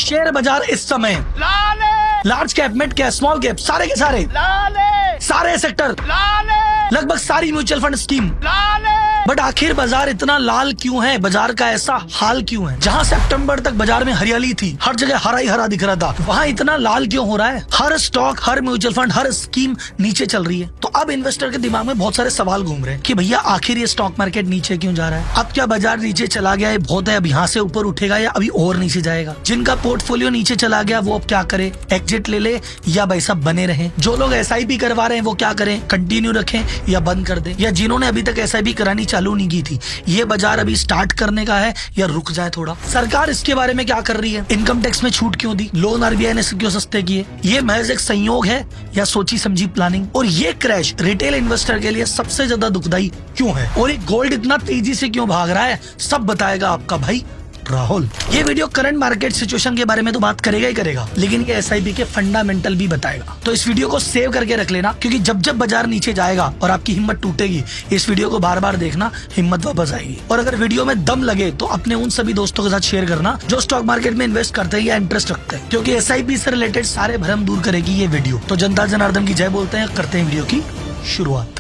Share बाजार इस समय large cap, mid cap, small cap, सारे के सारे सारे सेक्टर, लगभग सारी म्यूचुअल फंड स्कीम। बट आखिर बाजार इतना लाल क्यों है? बाजार का ऐसा हाल क्यों है? जहां सितंबर तक बाजार में हरियाली थी, हर जगह हरा ही हरा दिख रहा था, वहां इतना लाल क्यों हो रहा है? हर स्टॉक, हर म्यूचुअल फंड, हर स्कीम नीचे चल रही है। तो अब इन्वेस्टर के दिमाग में बहुत सारे सवाल घूम रहे हैं कि भैया आखिर ये स्टॉक मार्केट नीचे क्यों जा रहा है? अब क्या बाजार नीचे चला गया है बहुत है, अब यहाँ से ऊपर उठेगा या अभी और नीचे जाएगा? जिनका पोर्टफोलियो नीचे चला गया वो अब क्या करे? एग्जिट ले ले या भाई साहब बने रहे? जो लोग SIP करवा रहे हैं वो क्या करें? कंटिन्यू रखें या बंद कर दें? या जिन्होंने अभी तक SIP करानी चालू नहीं की थी, ये बाजार अभी स्टार्ट करने का है या रुक जाए थोड़ा? सरकार इसके बारे में क्या कर रही है? इनकम टैक्स में छूट क्यों दी? लोन RBI ने क्यों सस्ते किए? ये महज एक संयोग है या सोची समझी प्लानिंग? और ये क्रैश रिटेल इन्वेस्टर के लिए सबसे ज्यादा दुखदाई क्यों है? और ये गोल्ड इतना तेजी से क्यों भाग रहा है? सब बताएगा आपका भाई राहुल। ये वीडियो करंट मार्केट सिचुएशन के बारे में तो बात करेगा ही करेगा, लेकिन ये SIP के फंडामेंटल भी बताएगा। तो इस वीडियो को सेव करके रख लेना, क्योंकि जब जब बाजार नीचे जाएगा और आपकी हिम्मत टूटेगी, इस वीडियो को बार बार देखना, हिम्मत वापस आएगी। और अगर वीडियो में दम लगे तो अपने उन सभी दोस्तों के साथ शेयर करना जो स्टॉक मार्केट में इन्वेस्ट करते हैं या इंटरेस्ट रखते हैं, क्योंकि SIP से रिलेटेड सारे भ्रम दूर करेगी ये वीडियो। तो जनता जनार्दन की जय बोलते हैं, करते हैं वीडियो की शुरुआत।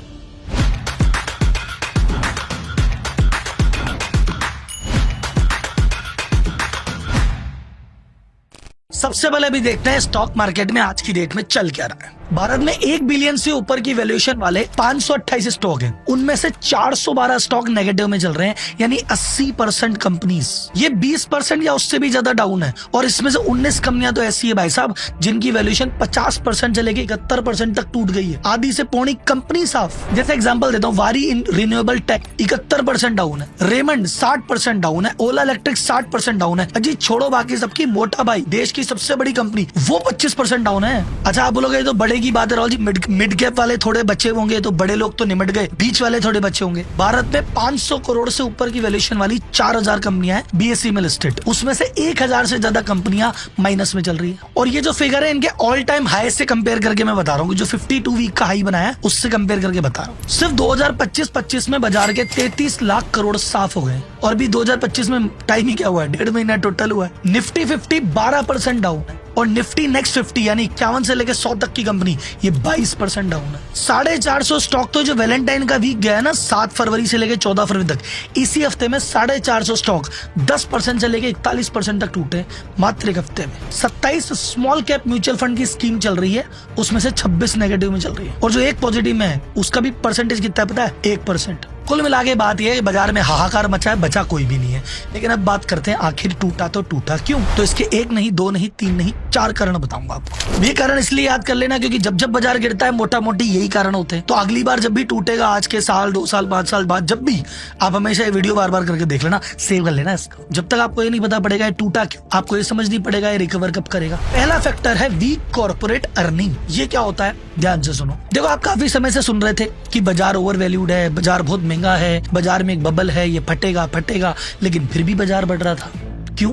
सबसे पहले भी देखते हैं स्टॉक मार्केट में आज की डेट में चल क्या रहा है। भारत में 1 बिलियन से ऊपर की वैल्यूएशन वाले 528 स्टॉक हैं। उनमें से 412 स्टॉक नेगेटिव में चल रहे हैं, यानी 80% कंपनीज। ये 20% या उससे भी ज्यादा डाउन है। और इसमें से 19 कंपनियां तो ऐसी है भाई साहब जिनकी वैल्यूएशन 50% से लेके 71% तक टूट गई है। आधी से पौनी कंपनी साफ। जैसे एग्जांपल देता हूँ, वारी इन रिन्यूएबल टेक 71% डाउन है, रेमंड 60% डाउन है, ओला इलेक्ट्रिक 60% डाउन है। अजी छोड़ो बाकी सबकी, मोटा भाई देश की सबसे बड़ी कंपनी वो 25% डाउन है। अच्छा आप बोलोगे तो बड़े की बात है राहुल जी, मिड कैप वाले थोड़े बचे होंगे तो बड़े लोग तो निमट गए, बीच वाले थोड़े बचे होंगे। भारत में 500 करोड़ से ऊपर की वैल्यूएशन वाली 4000 कंपनियां हैं BSE में लिस्टेड, उसमें से 1000 से ज्यादा कंपनियां माइनस में चल रही है। और ये जो फिगर है इनके ऑल टाइम हाई से कंपेयर करके मैं बता रहा हूँ, जो 52 वीक का हाई बनाया उससे कंपेयर करके बता रहा हूँ। सिर्फ 2025-25 में बाजार के 33 लाख करोड़ साफ हो गए। और भी 2025 में टाइम ही क्या हुआ है, 1.5 महीना टोटल हुआ है। निफ्टी 50 12% डाउन है, और निफ्टी नेक्स्ट 50 यानी 51 से लेकर 100 तक की कंपनी ये 22% डाउन है। 450 स्टॉक तो जो वैलेंटाइन का वीक गया है ना, 7 फरवरी से लेकर 14 फरवरी तक, इसी हफ्ते में 450 स्टॉक 10% से लेकर 41% तक टूटे मात्र एक हफ्ते में। 27 स्मॉल कैप म्यूचुअल फंड की स्कीम चल रही है, उसमें से 26 नेगेटिव में चल रही है। और जो एक पॉजिटिव में है उसका भी परसेंटेज कितना है पता है? 1%। कुल मिला के बात यह है, बाजार में हाहाकार मचा है, बचा कोई भी नहीं है। लेकिन अब बात करते हैं आखिर टूटा तो टूटा क्यों? तो इसके 1 नहीं, 2 नहीं, 3 नहीं, 4 कारण बताऊंगा आपको। ये कारण इसलिए याद कर लेना क्योंकि जब जब बाजार गिरता है मोटा मोटी यही कारण होते हैं। तो अगली बार जब भी टूटेगा, आज के साल, 2 साल, 5 साल बाद, जब भी, आप हमेशा ये वीडियो बार बार करके देख लेना, सेव कर लेना इसको। जब तक आपको ये नहीं पता पड़ेगा ये टूटा क्यों, आपको ये समझ नहीं पड़ेगा ये रिकवर कब करेगा। पहला फैक्टर है वीक कॉर्पोरेट अर्निंग। ये क्या होता है ध्यान से सुनो। देखो आप काफी समय से सुन रहे थे कि बाजार ओवर वैल्यूड है, बाजार बहुत महंगा है, बाजार में एक बबल है, ये फटेगा, लेकिन फिर भी बाजार बढ़ रहा था। क्यों?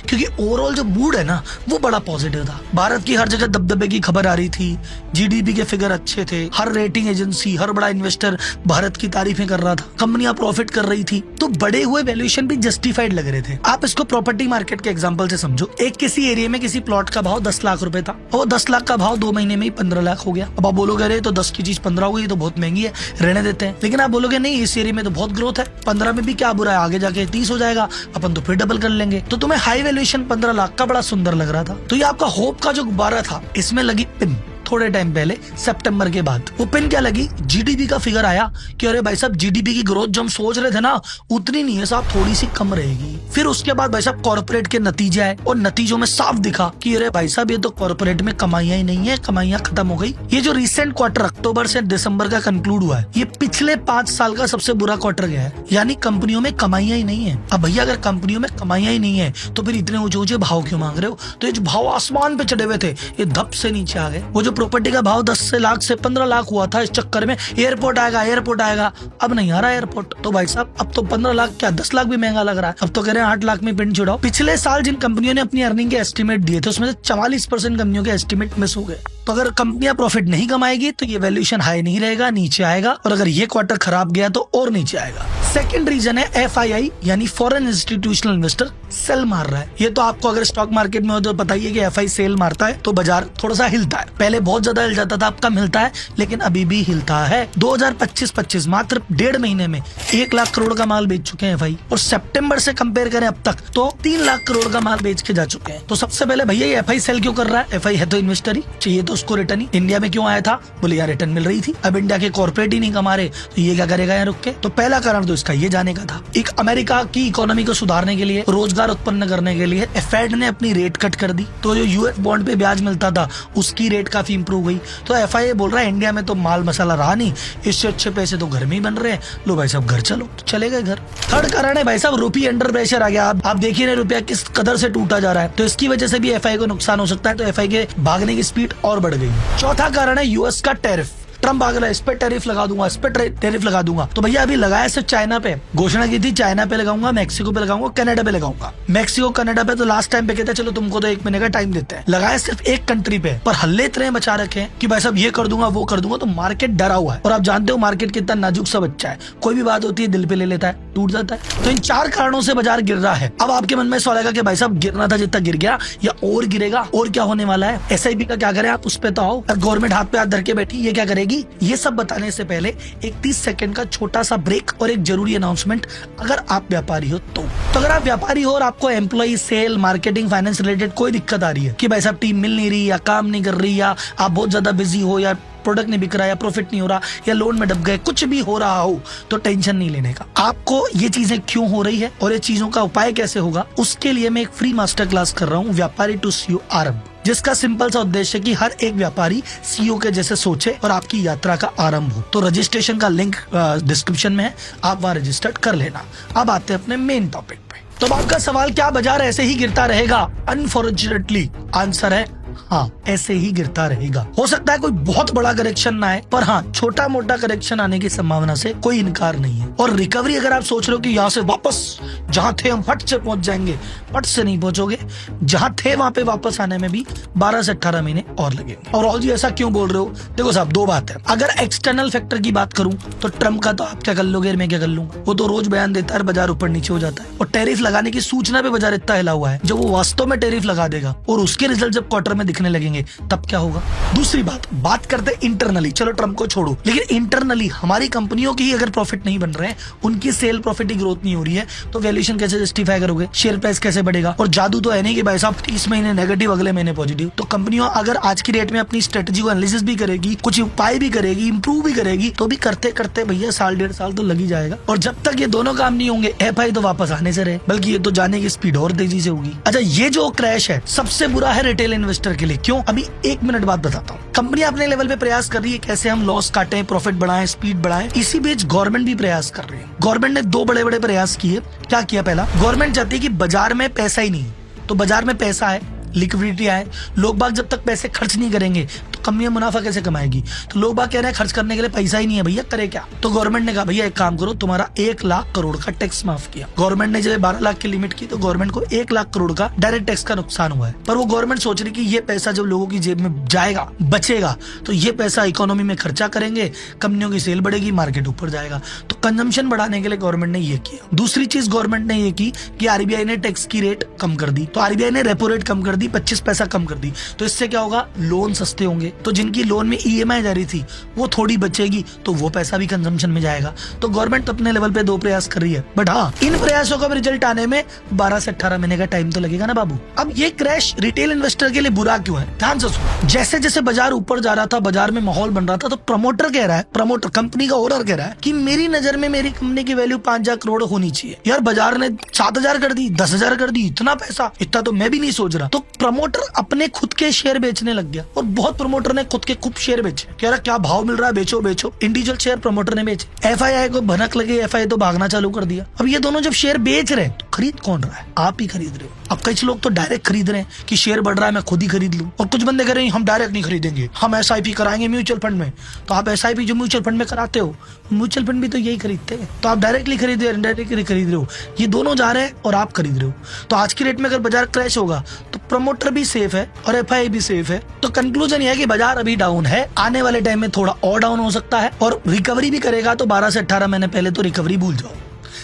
क्योंकि ओवरऑल जो मूड है ना वो बड़ा पॉजिटिव था। भारत की हर जगह दबदबे की खबर आ रही थी, GDP के फिगर अच्छे थे, हर रेटिंग एजेंसी, हर बड़ा इन्वेस्टर भारत की तारीफें कर रहा था, कंपनियां प्रॉफिट कर रही थी, तो बड़े हुए वैल्यूएशन भी जस्टिफाइड लग रहे थे। आप इसको प्रॉपर्टी मार्केट के एग्जांपल से समझो। एक किसी एरिया में किसी प्लॉट का भाव 10 लाख रुपए था, और 10 लाख का भाव 2 महीने में ही 15 लाख हो गया। अब आप बोलोगे अरे तो 10 की चीज 15 हो गई तो बहुत महंगी है, रहने देते हैं। लेकिन आप बोलोगे नहीं, इस एरिया में तो बहुत ग्रोथ है, 15 में भी क्या बुरा है, आगे जाके 30 हो जाएगा, अपन तो फिर डबल कर लेंगे। तो तुम्हें हाई वैल्यूएशन 15 लाख का बड़ा सुंदर लग रहा था। तो ये आपका होप का जो गुब्बारा था, इसमें लगी पिन थोड़े टाइम पहले, सितंबर के बाद। वो पिन क्या लगी? GDP का फिगर आया कि अरे भाई साहब GDP की ग्रोथ जो हम सोच रहे थे ना उतनी नहीं है साहब, थोड़ी सी कम रहेगी। फिर उसके बाद भाई साहब कॉर्पोरेट के नतीजे आए, और नतीजों में साफ दिखा कि अरे भाई साहब ये तो कॉर्पोरेट में कमाइयां ही नहीं है, कमाइयां खत्म हो गई। ये जो रिसेंट क्वार्टर अक्टूबर से दिसंबर का कंक्लूड हुआ है, ये पिछले 5 साल का सबसे बुरा क्वार्टर गया है, यानी कंपनियों में कमाइयां ही नहीं है। अब भैया अगर कंपनियों में कमाइयां ही नहीं है तो फिर इतने ऊंचे ऊंचे भाव क्यों मांग रहे हो? तो ये जो भाव आसमान पे चढ़े हुए थे ये धप से नीचे आ गए। वो जो प्रॉपर्टी का भाव 10 लाख से 15 लाख हुआ था, इस चक्कर में एयरपोर्ट आएगा, अब नहीं आ रहा एयरपोर्ट। तो भाई साहब अब तो 15 लाख क्या 10 लाख भी महंगा लग रहा है। अब तो कह रहे हैं 8 लाख में पिन छुड़ाओ। पिछले साल जिन कंपनियों ने अपनी अर्निंग के एस्टीमेट दिए थे उसमें से 44% कंपनियों के एस्टीमेट मिस हो गए। तो अगर कंपनियां प्रॉफिट नहीं कमाएगी तो ये वैल्यूएशन हाई नहीं रहेगा, नीचे आएगा, और अगर ये क्वार्टर खराब गया तो और नीचे आएगा। सेकंड रीजन है FII यानी फॉरेन इंस्टीट्यूशनल इन्वेस्टर सेल मार रहा है। ये तो आपको अगर स्टॉक मार्केट में हो तो पता ही है कि FI सेल मारता है तो बाजार थोड़ा सा हिलता है। पहले बहुत ज्यादा हिल जाता था, अब कम हिलता है, लेकिन अभी भी हिलता है। 2025 मात्र 1.5 महीने में 1 लाख करोड़ का माल बेच चुके हैं FI, और सितंबर से कंपेयर करें अब तक तो 3 लाख करोड़ का माल बेच के जा चुके हैं। तो सबसे पहले भैया ये FI सेल क्यों कर रहा है? FI है तो इन्वेस्टर ही, चाहिए तो उसको रिटर्न ही। इंडिया में क्यों आया था? बोले यार रिटर्न मिल रही थी। अब इंडिया के कॉर्पोरेट ही नहीं कमा रहे तो ये क्या करेगा यहाँ रुक के? तो पहला कारण तो इसका ये जाने का था। एक अमेरिका की इकोनॉमी को सुधारने के लिए, रोजगार उत्पन्न करने के लिए फेड ने अपनी रेट कट कर दी, तो जो US बॉन्ड पे ब्याज मिलता था उसकी रेट काफी इंप्रूव हुई। तो FII बोल रहा है इंडिया में तो माल मसाला रहा नहीं, इससे अच्छे पैसे तो घर में ही बन रहे हैं, लो भाई साहब घर चलो, तो चले गए घर। थर्ड कारण है भाई साहब रुपये अंडर प्रेशर आ गया। आप देखिए ना रुपया किस कदर से टूटा जा रहा है, तो इसकी वजह से भी FI को नुकसान हो सकता है, तो FI के भागने की स्पीड और बढ़ गई। चौथा कारण है US का टैरिफ। ट्रम्प आ गया, इस पे टैरिफ लगा दूंगा, इस पे टैरिफ लगा दूंगा। तो भैया अभी लगाया सिर्फ चाइना पे, घोषणा की थी चाइना पे लगाऊंगा, मैक्सिको पे लगाऊंगा, कनाडा पे लगाऊंगा। मैक्सिको कनाडा पे तो लास्ट टाइम पे कहते चलो तुमको तो 1 महीने का टाइम देते हैं, लगाया सिर्फ एक कंट्री पे, पर हल्ले इतने बचा रखे हैं कि भाई साहब ये कर दूंगा वो कर दूंगा, तो मार्केट डरा हुआ है। और आप जानते हो मार्केट कितना नाजुक सा बच्चा है, कोई भी बात होती है दिल पे ले लेता है, टूट जाता है। तो इन 4 कारणों से बाजार गिर रहा है। अब आपके मन में सवाल आएगा कि भाई साहब गिरना था जितना गिर गया या और गिरेगा, और क्या होने वाला है? SIP का क्या करें आप, उस पे तो आओ। गवर्नमेंट हाथ पे हाथ धर के बैठी, ये क्या करेगी? ये सब बताने से पहले एक 30 सेकंड का छोटा सा ब्रेक और एक जरूरी अनाउंसमेंट। अगर आप व्यापारी हो तो अगर आप व्यापारी हो और आपको employ, sale, marketing, finance related कोई दिक्कत आ रही है कि भाई साहब टीम मिल नहीं रही या काम नहीं कर रही या आप बहुत ज्यादा बिजी हो या प्रोडक्ट नहीं बिक रहा या प्रॉफिट नहीं हो रहा या लोन में डूब गए, कुछ भी हो रहा हो, तो टेंशन नहीं लेने का। आपको ये चीजें क्यों हो रही है और ये चीजों का उपाय कैसे होगा, उसके लिए मैं एक फ्री मास्टर क्लास कर रहा हूँ, व्यापारी टू CEO आरंभ, जिसका सिंपल सा उद्देश्य है कि हर एक व्यापारी CEO के जैसे सोचे और आपकी यात्रा का आरंभ हो। तो रजिस्ट्रेशन का लिंक डिस्क्रिप्शन में है, आप वहाँ रजिस्टर्ड कर लेना। अब आते हैं अपने मेन टॉपिक पे। तो आपका सवाल क्या बाजार ऐसे ही गिरता रहेगा? अनफॉर्चुनेटली आंसर है हाँ, ऐसे ही गिरता रहेगा। हो सकता है कोई बहुत बड़ा करेक्शन ना आए, पर हाँ छोटा मोटा करेक्शन आने की संभावना से कोई इनकार नहीं है। और रिकवरी अगर आप सोच रहे हो कि यहाँ से वापस जहां थे हम फट से पहुंच जाएंगे, फट से नहीं पहुंचोगे। जहां थे वहां पे वापस आने में भी 12 से 18 महीने और लगेंगे। और राहुल जी ऐसा क्यों बोल रहे हो? देखो साहब, 2 बात है। अगर एक्सटर्नल फैक्टर की बात करूं तो ट्रम्प का तो आप क्या कर लोगे, मैं क्या कर लूंगा? वो तो रोज बयान देता है, बाजार ऊपर नीचे हो जाता है। और टैरिफ लगाने की सूचना पे बाजार इतना हिला हुआ है, जब वो वास्तव में टैरिफ लगा देगा और उसके रिजल्ट जब क्वार्टर में दिखने लगेंगे तब क्या होगा? दूसरी बात करते हैं इंटरनली। चलो ट्रम्प को छोड़ो, लेकिन इंटरनली हमारी कंपनियों की अगर प्रॉफिट नहीं बन रहे हैं, उनकी सेल प्रॉफिट की ग्रोथ नहीं हो रही है, तो वैल्यूएशन कैसे जस्टिफाई करोगे? शेयर प्राइस कैसे बढ़ेगा? और जादू तो है नहीं कि भाई साहब इस महीने नेगेटिव अगले महीने पॉजिटिव। तो कंपनियों अगर आज की डेट में अपनी स्ट्रेटेजी को एनालिसिस भी करेगी, कुछ उपाय भी करेगी, इंप्रूव भी करेगी, तो भी करते करते भैया 1.5 साल तो लग ही जाएगा। और जब तक ये दोनों काम नहीं होंगे, FI तो वापस आने से रहे, बल्कि ये तो जाने की स्पीड और तेजी से होगी। अच्छा, ये जो क्रैश है सबसे बुरा है रिटेल इन्वेस्टर के लिए। क्यों? अभी 1 मिनट बाद बताता हूँ। कंपनी अपने लेवल पे प्रयास कर रही है कैसे हम लॉस काटें, प्रॉफिट बढ़ाएं, स्पीड बढ़ाएं। इसी बीच गवर्नमेंट भी प्रयास कर रही है। गवर्नमेंट ने 2 बड़े प्रयास किए। क्या किया? पहला, गवर्नमेंट चाहती है कि बाजार में पैसा ही नहीं, तो बाजार में पैसा है, लिक्विडिटी है, लोग बाग जब तक पैसे खर्च नहीं करेंगे तो कंपनी मुनाफा कैसे कमाएगी? तो लोग बाग कह रहे हैं खर्च करने के लिए पैसा ही नहीं है भैया, करे क्या? तो गवर्नमेंट ने कहा भैया एक काम करो, तुम्हारा 1 लाख करोड़ का टैक्स माफ किया। गवर्नमेंट ने जब 12 लाख की लिमिट की तो गवर्नमेंट को 1 लाख करोड़ का डायरेक्ट टैक्स का नुकसान हुआ है। पर वो गवर्नमेंट सोच रही कि ये पैसा जब लोगों की जेब में जाएगा, बचेगा, तो ये पैसा इकोनॉमी में खर्चा करेंगे, कंपनियों की सेल बढ़ेगी, मार्केट ऊपर जाएगा। तो कंजम्पशन बढ़ाने के लिए गवर्नमेंट ने ये किया। दूसरी चीज गवर्नमेंट ने ये की कि RBI ने टैक्स की रेट कम कर दी। तो RBI ने रेपो रेट कम कर दी, 25 पैसा कम कर दी। तो इससे क्या होगा? लोन सस्ते होंगे, तो जिनकी लोन में EMI जा रही थी वो थोड़ी बचेगी, तो वो पैसा भी कंजम्पशन में जाएगा। तो गवर्नमेंट अपने लेवल पे 2 प्रयास कर रही है, बट हाँ इन प्रयासों का रिजल्ट आने में 12 से 18 महीने का टाइम तो लगेगा ना बाबू। अब ये क्रैश रिटेल इन्वेस्टर के लिए बुरा क्यों है? ध्यान से सुनो। जैसे जैसे बाजार ऊपर जा रहा था, बाजार में माहौल बन रहा था, तो प्रमोटर कह रहा है, प्रमोटर कंपनी का ओनर कह रहा है कि मेरी नजर में मेरी कंपनी की वैल्यू 5,000 करोड़ होनी चाहिए। यार बाजार ने 7,000 कर दी, 10,000 कर दी, इतना पैसा, इतना तो मैं भी नहीं सोच रहा। तो प्रमोटर अपने खुद के शेयर बेचने लग गया, और बहुत प्रमोटर ने खुद के खूब शेयर बेचे। कह रहा क्या भाव मिल रहा है, बेचो बेचो। इंडिविजुअल शेयर प्रमोटर ने बेचे। FII को भनक लगे, FII तो भागना चालू कर दिया। अब ये दोनों जब शेयर बेच रहे हैं, तो खरीद कौन रहा है? आप ही खरीद रहे हो। अब कुछ लोग तो डायरेक्ट खरीद रहे हैं कि शेयर बढ़ रहा है मैं खुद ही खरीद लूं, और कुछ बंदे कह रहे हैं हम डायरेक्ट नहीं खरीदेंगे, हम SIP कराएंगे म्यूचुअल फंड में। तो आप SIP जो म्यूचुअल फंड में कराते हो, म्यूचुअल फंड भी तो यही खरीदते हैं। तो आप डायरेक्टली खरीद रहे हो, इनडायरेक्टली खरीद रहे हो, ये दोनों जा रहे हैं और आप खरीद रहे हो। तो आज की रेट में अगर बाजार क्रैश होगा तो प्रमोटर भी सेफ है और FI भी सेफ है। तो कंक्लूजन ये है कि बाजार अभी डाउन है, आने वाले टाइम में थोड़ा और डाउन हो सकता है, और रिकवरी भी करेगा तो 12 से 18 महीने पहले तो रिकवरी भूल जाओ।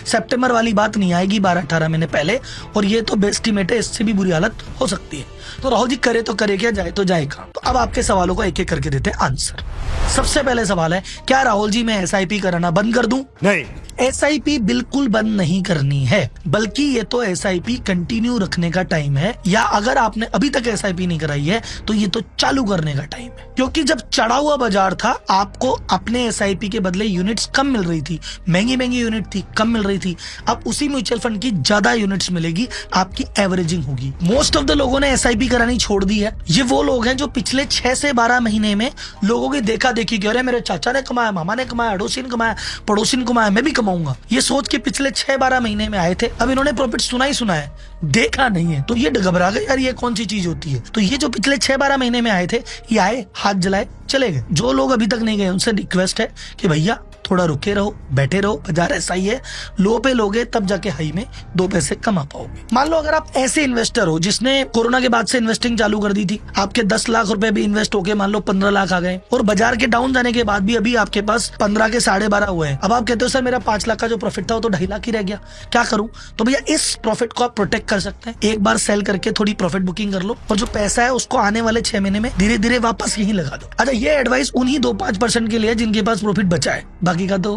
सितंबर वाली बात नहीं आएगी 12-18 महीने पहले, और ये तो बेस्टिमेट है, इससे भी बुरी हालत हो सकती है। तो राहुल जी करे तो करे क्या, जाए तो जाए कहाँ? तो अब आपके सवालों को एक एक करके देते हैं आंसर। सबसे पहले सवाल है, क्या राहुल जी मैं SIP कराना बंद कर दूं? नहीं, SIP बिल्कुल बंद नहीं करनी है, बल्कि ये तो SIP कंटिन्यू रखने का टाइम है, या अगर आपने अभी तक SIP नहीं कराई है तो ये तो चालू करने का टाइम है। क्योंकि जब चढ़ा हुआ बाजार था आपको अपने SIP के बदले यूनिट्स कम मिल रही थी, महंगी महंगी यूनिट थी, कम मिल रही थी। अब उसी म्यूचुअल फंड की ज्यादा यूनिट्स मिलेगी, आपकी एवरेजिंग होगी। मोस्ट ऑफ द लोगों ने SIP करानी छोड़ दी है। ये वो लोग हैं जो पिछले 6 से 12 महीने में लोगों की देखा देखी कि अरे मेरे चाचा ने कमाया, मामा ने कमाया, अड़ोसी ने कमाया, पड़ोसी ने कमाया, मैं भी कमाऊंगा, ये सोच के पिछले 6-12 महीने में आए थे। अब इन्होंने प्रॉफिट सुना ही सुना है, देखा नहीं है, तो ये घबरा गए यार ये कौन सी चीज होती है। तो ये जो पिछले 6-12 महीने में आए थे, ये आए, हाथ जलाए, चले गए। जो लोग अभी तक नहीं गए उनसे रिक्वेस्ट है कि भैया थोड़ा रुके रहो, बैठे रहो, बाजार ऐसा ही है, लो पे लोगे तब जाके हाई में 2 पैसे कमा पाओगे। मान लो अगर आप ऐसे इन्वेस्टर हो जिसने कोरोना के बाद से इन्वेस्टिंग चालू कर दी थी, आपके 10 लाख रुपए भी इन्वेस्ट होके मान लो 15 लाख आ गए, और बाजार के डाउन जाने के बाद भी अभी आपके पास 15 के 12.5 हुए हैं। अब आप कहते हो सर मेरा 5 लाख का जो प्रॉफिट था वो तो 2.5 लाख ही रह गया, क्या करूं? तो भैया इस प्रॉफिट को आप प्रोटेक्ट कर सकते हैं, एक बार सेल करके थोड़ी प्रॉफिट बुकिंग कर लो, और जो पैसा है उसको आने वाले 6 महीने में धीरे धीरे वापस यहीं लगा दो। अच्छा, ये एडवाइस उन्हीं 2-5% के लिए जिनके पास प्रॉफिट बचा है, बाकी का तो।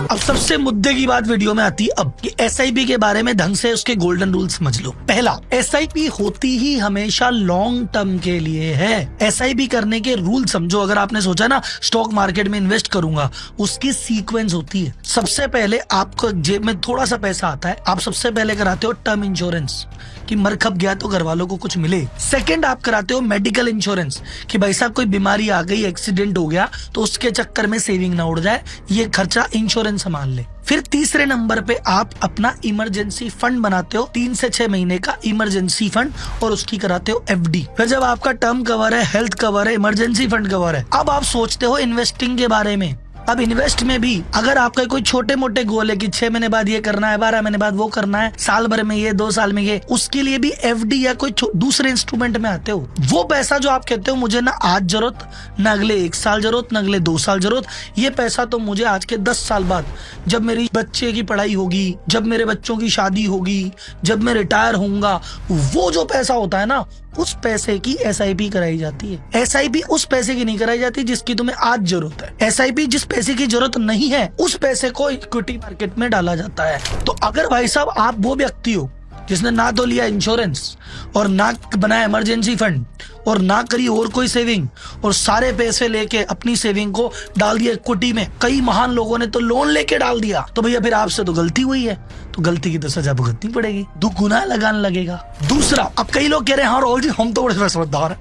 अब सबसे मुद्दे की बात वीडियो में आती है अब कि SIP के बारे में ढंग से उसके गोल्डन रूल समझ लो। पहला, SIP होती ही हमेशा लॉन्ग टर्म के लिए है। SIP करने के रूल समझो। अगर आपने सोचा ना स्टॉक मार्केट में इन्वेस्ट करूंगा, उसकी सीक्वेंस होती है। सबसे पहले आपको जेब में थोड़ा सा पैसा आता है, आप सबसे पहले कराते हो टर्म इंश्योरेंस कि मर खप गया तो घर वालों को कुछ मिले। सेकंड, आप कराते हो मेडिकल इंश्योरेंस कि भाई साहब कोई बीमारी आ गई, एक्सीडेंट हो गया तो उसके चक्कर में सेविंग ना उड़ जाए, ये खर्चा इंश्योरेंस संभाल ले। फिर तीसरे नंबर पे आप अपना इमरजेंसी फंड बनाते हो, 3 से 6 महीने का इमरजेंसी फंड, और उसकी कराते हो FD। फिर जब आपका टर्म कवर है, हेल्थ कवर है, इमरजेंसी फंड कवर है, अब आप सोचते हो इन्वेस्टिंग के बारे में। अब इन्वेस्ट में भी अगर आपका कोई छोटे मोटे गोल है कि 6 महीने बाद ये करना है, 12 महीने बाद वो करना है, साल भर में ये, 2 साल में ये, उसके लिए भी FD या कोई दूसरे इंस्ट्रूमेंट में आते हो। वो पैसा जो आप कहते हो मुझे ना आज जरूरत, ना अगले 1 साल जरूरत, ना अगले 2 साल जरूरत, ये पैसा तो मुझे आज के 10 साल बाद, जब मेरी बच्चे की पढ़ाई होगी, जब मेरे बच्चों की शादी होगी, जब मैं रिटायर होऊंगा, वो जो पैसा होता है ना, उस पैसे की SIP कराई जाती है। SIP उस पैसे की नहीं कराई जाती जिसकी तुम्हें आज जरूरत है। SIP जिस पैसे की जरूरत नहीं है उस पैसे को इक्विटी मार्केट में डाला जाता है। तो अगर भाई साहब आप वो व्यक्ति हो जिसने ना तो लिया इंश्योरेंस, और ना बनाया इमरजेंसी फंड, और ना करी और कोई सेविंग, और सारे पैसे लेके अपनी सेविंग को डाल दिया इक्विटी में, कई महान लोगों ने तो लोन लेके डाल दिया, तो भैया फिर आपसे तो गलती हुई है, तो गलती की तो सजा भुगतनी पड़ेगी, दुगुना लगान लगेगा। दूसरा, अब कई लोग कह रहे हैं हाँ राहुल जी हम तो बड़े समझदार हैं,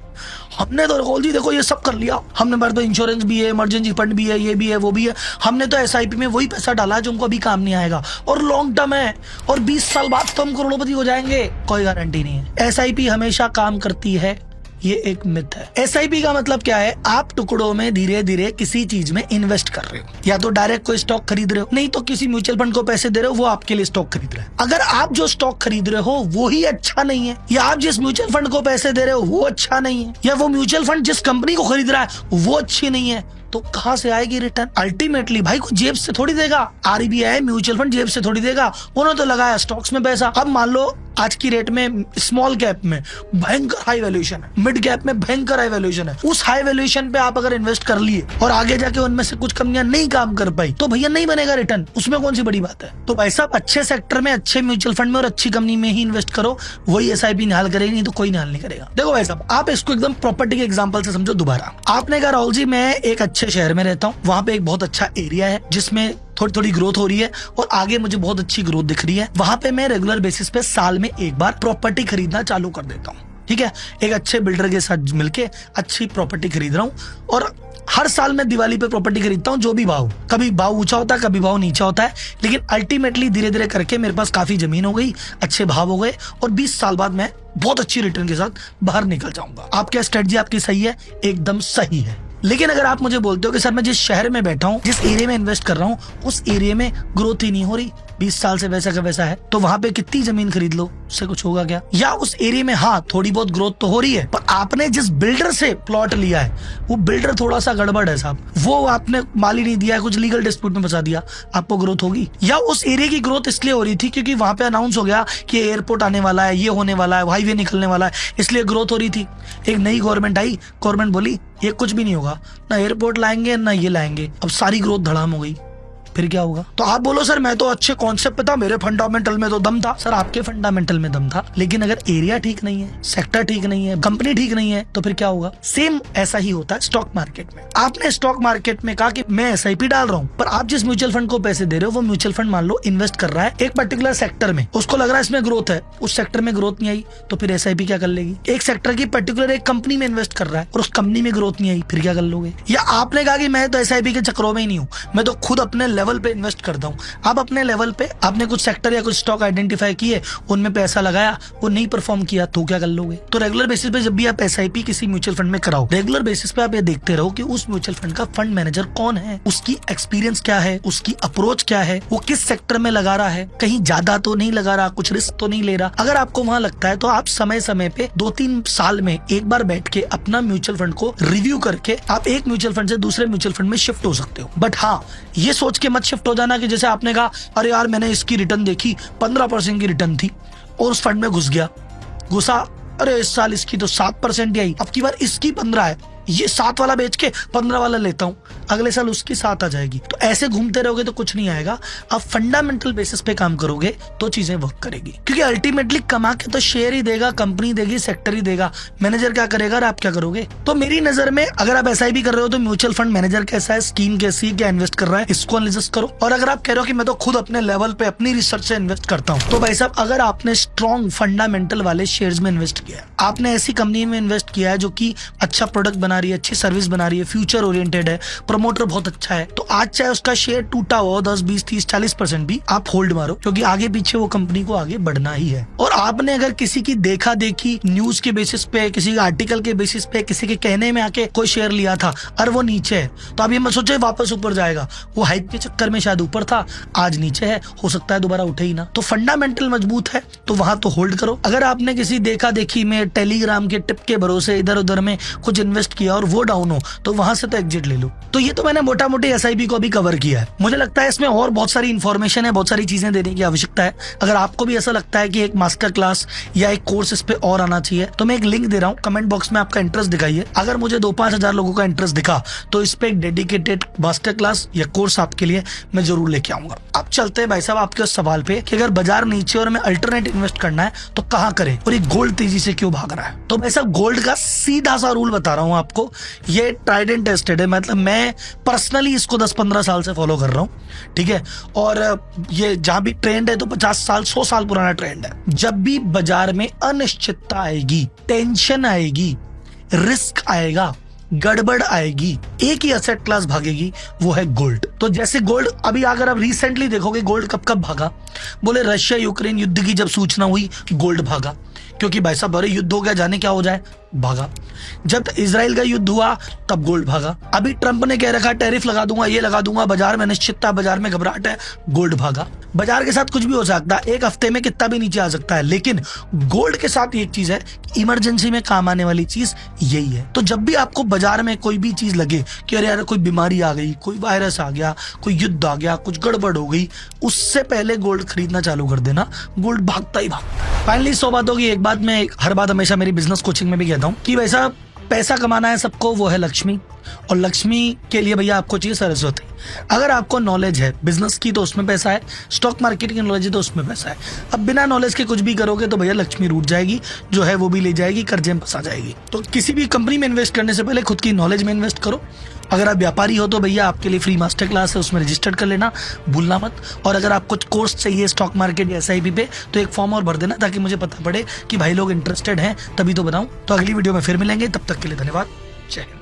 हमने तो राहुल जी देखो ये सब कर लिया, हमने बार तो इंश्योरेंस भी है, इमरजेंसी फंड भी है, ये भी है, वो भी है, हमने तो SIP में वही पैसा डाला है जो हमको अभी काम नहीं आएगा, और लॉन्ग टर्म है, और 20 साल बाद तो हम करोड़पति हो जाएंगे। कोई गारंटी नहीं है। SIP हमेशा काम करती है, ये एक मिथ है। SIP का मतलब क्या है? आप टुकड़ों में धीरे धीरे किसी चीज में इन्वेस्ट कर रहे हो, या तो डायरेक्ट कोई स्टॉक खरीद रहे हो, नहीं तो किसी म्यूचुअल फंड को पैसे दे रहे हो, वो आपके लिए स्टॉक खरीद रहे हैं। अगर आप जो स्टॉक खरीद रहे हो वो ही अच्छा नहीं है, या आप जिस म्यूचुअल फंड को पैसे दे रहे हो वो अच्छा नहीं है, या वो म्यूचुअल फंड जिस कंपनी को खरीद रहा है वो अच्छी नहीं है, तो कहां से आएगी रिटर्न? अल्टीमेटली भाई को जेब से थोड़ी देगा, RBI म्यूचुअल फंड जेब से थोड़ी देगा, उन्होंने तो लगाया स्टॉक्स में पैसा। अब मान लो आज की रेट में स्मॉल कैप में भयंकर हाई वैल्यूएशन है, मिड कैप में भयंकर हाई वैल्यूएशन है, उस हाई वैल्यूएशन पे आप अगर इन्वेस्ट कर लिए और आगे जाके उनमें से कुछ कंपनियां नहीं काम कर पाई, तो भैया नहीं बनेगा रिटर्न, उसमें कौन सी बड़ी बात है? तो भाई साहब अच्छे सेक्टर में, अच्छे म्यूचुअल फंड में और अच्छी कंपनी में ही इन्वेस्ट करो, वही SIP निहाल करेगी, नहीं तो कोई निहाल नहीं करेगा। देखो भाई साहब, आप इसको एकदम प्रॉपर्टी के एग्जाम्पल से समझो। दोबारा आपने कहा राहुल जी मैं एक अच्छे शहर में रहता हूँ, वहाँ पे एक बहुत अच्छा एरिया है जिसमें थोड़ी थोड़ी ग्रोथ हो रही है और आगे मुझे बहुत अच्छी ग्रोथ दिख रही है, वहां पे मैं रेगुलर बेसिस पे साल में एक बार प्रॉपर्टी खरीदना चालू कर देता हूँ। ठीक है, एक अच्छे बिल्डर के साथ मिलके अच्छी प्रॉपर्टी खरीद रहा हूँ, और हर साल मैं दिवाली पे प्रॉपर्टी खरीदता हूँ, जो भी भाव, कभी भाव ऊंचा होता है, कभी भाव नीचा होता है, लेकिन अल्टीमेटली धीरे धीरे करके मेरे पास काफी जमीन हो गई, अच्छे भाव हो गए और 20 साल बाद मैं बहुत अच्छी रिटर्न के साथ बाहर निकल जाऊंगा। आपकी स्ट्रेटजी आपकी सही है, एकदम सही है। लेकिन अगर आप मुझे बोलते हो कि सर मैं जिस शहर में बैठा हूँ, जिस एरिया में इन्वेस्ट कर रहा हूँ, उस एरिया में ग्रोथ ही नहीं हो रही, 20 साल से वैसा का वैसा है, तो वहां पे कितनी जमीन खरीद लो, उससे कुछ होगा क्या? या उस एरिया में हाँ थोड़ी बहुत ग्रोथ तो हो रही है, पर आपने जिस बिल्डर से प्लॉट लिया है वो बिल्डर थोड़ा सा गड़बड़ है साहब, वो आपने माल ही नहीं दिया है, कुछ लीगल डिस्प्यूट में फंसा दिया, आपको ग्रोथ होगी? या उस एरिया की ग्रोथ इसलिए हो रही थी क्योंकि वहां पे अनाउंस हो गया कि एयरपोर्ट आने वाला है, ये होने वाला है, हाईवे निकलने वाला है, इसलिए ग्रोथ हो रही थी। एक नई गवर्नमेंट आई, गवर्नमेंट बोली ये कुछ भी नहीं होगा, ना एयरपोर्ट लाएंगे ना ये लाएंगे, अब सारी ग्रोथ धड़ाम हो गई, फिर क्या होगा? तो आप बोलो सर मैं तो अच्छे कॉन्सेप्ट पे था, मेरे फंडामेंटल में तो दम था। सर आपके फंडामेंटल में दम था, लेकिन अगर एरिया ठीक नहीं है, सेक्टर ठीक नहीं है, कंपनी ठीक नहीं है, तो फिर क्या होगा? सेम ऐसा ही होता है स्टॉक मार्केट में। आपने स्टॉक मार्केट में कहा कि मैं SIP डाल रहा हूँ, पर आप जिस म्यूचुअल फंड को पैसे दे रहे हो वो म्यूचुअल फंड मान लो इन्वेस्ट कर रहा है एक पर्टिकुलर सेक्टर में, उसको लग रहा है इसमें ग्रोथ है, उस सेक्टर में ग्रोथ नहीं आई, तो फिर SIP क्या कर लेगी? एक सेक्टर की पर्टिकुलर एक कंपनी में इन्वेस्ट कर रहा है और उस कंपनी में ग्रोथ नहीं आई, फिर क्या कर लोगे? या आपने कहा कि मैं तो SIP के चक्रों में ही नहीं हूँ, मैं तो खुद अपने लेवल पे इन्वेस्ट करता हूं। आप अपने लेवल पे आपने कुछ सेक्टर या कुछ स्टॉक आइडेंटिफाई किए, उनमें पैसा लगाया, वो नहीं परफॉर्म किया, तो क्या कर लोगे? तो रेगुलर बेसिस पे जब भी आप SIP किसी म्यूचुअल फंड में कराओ, रेगुलर बेसिस पे आप ये देखते रहो कि उस म्यूचुअल फंड का फंड मैनेजर कौन है, उसकी एक्सपीरियंस क्या है, उसकी अप्रोच क्या है, वो किस सेक्टर में लगा रहा है, कहीं ज्यादा तो नहीं लगा रहा, कुछ रिस्क तो नहीं ले रहा। अगर आपको वहां लगता है तो आप समय समय पे 2-3 साल में एक बार बैठ के अपना म्यूचुअल फंड को रिव्यू करके आप एक म्यूचुअल फंड से दूसरे म्यूचुअल फंड में शिफ्ट हो सकते हो। बट हाँ, ये सोच के मत शिफ्ट हो जाना कि जैसे आपने कहा अरे यार मैंने इसकी रिटर्न देखी 15% की रिटर्न थी और उस फंड में घुसा, अरे इस साल इसकी तो 7% ही आई, अब की बार इसकी 15 है, ये 7 वाला बेच के 15 वाला लेता हूँ, अगले साल उसकी 7 आ जाएगी। तो ऐसे घूमते रहोगे तो कुछ नहीं आएगा। आप फंडामेंटल बेसिस पे काम करोगे तो चीजें वर्क करेगी, क्योंकि अल्टीमेटली कमा के तो शेयर ही देगा, कंपनी देगी, सेक्टर ही देगा, मैनेजर क्या करेगा और आप क्या करोगे? तो मेरी नजर में अगर आप SIP कर रहे हो तो म्यूचुअल फंड मैनेजर कैसा है, स्कीम कैसी है, क्या इन्वेस्ट कर रहा है, इसको एनालिसिस करो। और अगर आप कह रहे हो कि मैं तो खुद अपने लेवल पे अपनी रिसर्च से इन्वेस्ट करता हूँ, तो भाई साहब अगर आपने स्ट्रॉन्ग फंडामेंटल वाले शेयर्स में इन्वेस्ट किया है, आपने ऐसी कंपनी में इन्वेस्ट किया है जो कि अच्छा प्रोडक्ट बना रही है, अच्छी सर्विस बना रही है, फ्यूचर ओरिएंटेड है, प्रमोटर बहुत अच्छा है, तो आज चाहे उसका शेयर टूटा हो 10, 20, 30, 40% भी आप होल्ड मारो, क्योंकि आगे पीछे वो कंपनी को आगे बढ़ना ही है। और आपने अगर किसी की देखा देखी न्यूज के बेसिस पे, किसी आर्टिकल के बेसिस पे, किसी के कहने में आके कोई शेयर लिया था और वो नीचे है, तो आप ये मत सोचो वापस ऊपर जाएगा, वो हाइप के चक्कर में शायद ऊपर था, आज नीचे है, हो सकता है दोबारा उठे ही ना। तो फंडामेंटल मजबूत है तो वहां तो होल्ड करो। अगर आपने किसी देखा देखी में टेलीग्राम के टिप के भरोसे इधर उधर में कुछ इन्वेस्ट किया और वो डाउन हो, तो वहां से तो एग्जिट ले लो। तो ये तो मैंने मोटा मोटी SIP को भी कवर किया है। मुझे लगता है इसमें और बहुत सारी इन्फॉर्मेशन है, बहुत सारी चीजें देने की आवश्यकता है। अगर आपको भी ऐसा लगता है कि एक मास्टर क्लास या एक कोर्स इस पे और आना चाहिए, तो मैं एक लिंक दे रहा हूँ, कमेंट बॉक्स में आपका इंटरेस्ट दिखाइए। अगर मुझे 2-5 हजार लोगों का इंटरेस्ट दिखा तो इस पे एक डेडिकेटेड मास्टर क्लास या कोर्स आपके लिए मैं जरूर लेके आऊंगा। अब चलते हैं भाई साहब आपके उस सवाल पे कि अगर बाजार नीचे और मैं अल्टरनेट इन्वेस्ट करना है तो कहाँ करें, और ये गोल्ड तेजी से क्यों भाग रहा है। तो भाई साहब गोल्ड का सीधा सा रूल बता रहा हूँ आपको, ये ट्राइड एंड टेस्टेड है, मतलब मैं पर्सनली इसको 10-15 साल से फॉलो कर रहा हूँ, ठीक है। और ये जहां भी ट्रेंड है तो 50 साल 100 साल पुराना ट्रेंड है। जब भी बाजार में अनिश्चितता आएगी, टेंशन आएगी, रिस्क आएगा, गड़बड़ आएगी, एक ही एसेट क्लास भागेगी, वो है गोल्ड। तो जैसे गोल्ड अभी अगर आप रिसेंटली देखोगे गोल्ड कब कब भागा, बोले रशिया यूक्रेन युद्ध की जब सूचना हुई गोल्ड भागा, क्योंकि भाई साहब अरे युद्ध हो गया, जाने क्या हो जाए, भागा। जब इजराइल का युद्ध हुआ तब गोल्ड भागा। अभी ट्रंप ने कह रखा टैरिफ लगा दूंगा, ये लगा दूंगा, बाजार में अनिश्चितता, बाजार में घबराहट है, गोल्ड भागा। बाजार के साथ कुछ भी हो सकता है, एक हफ्ते में कितना भी नीचे आ सकता है, लेकिन गोल्ड के साथ एक चीज है, इमरजेंसी में काम आने वाली चीज यही है। तो जब भी आपको बाजार में कोई भी चीज लगे कि अरे यार कोई बीमारी आ गई, कोई वायरस आ गया, कोई युद्ध आ गया, कुछ गड़बड़ हो गई, उससे पहले गोल्ड खरीदना चालू कर देना, गोल्ड भागता ही भागता है। फाइनली 100 बातों की एक बात मैं हर बात हमेशा मेरी बिजनेस कोचिंग में भी कहता हूँ कि भाई साहब पैसा कमाना है सबको, वो है लक्ष्मी, और लक्ष्मी के लिए भैया आपको चाहिए सरस्वती। अगर आपको नॉलेज है बिजनेस की तो उसमें पैसा है, स्टॉक मार्केट की नॉलेज है तो उसमें पैसा है। अब बिना नॉलेज के कुछ भी करोगे तो भैया लक्ष्मी रूठ जाएगी, जो है वो भी ले जाएगी, कर्जे में फंसा जाएगी। तो किसी भी कंपनी में इन्वेस्ट करने से पहले खुद की नॉलेज में इन्वेस्ट करो। अगर आप व्यापारी हो तो भैया आपके लिए फ्री मास्टर क्लास है, उसमें रजिस्टर कर लेना, भूलना मत। और अगर आपको कोर्स चाहिए स्टॉक मार्केट या SIP पे तो एक फॉर्म और भर देना, ताकि मुझे पता पड़े कि भाई लोग इंटरेस्टेड हैं, तभी तो बताऊं। तो अगली वीडियो में फिर मिलेंगे, तब तक के लिए धन्यवाद, जय हिंद।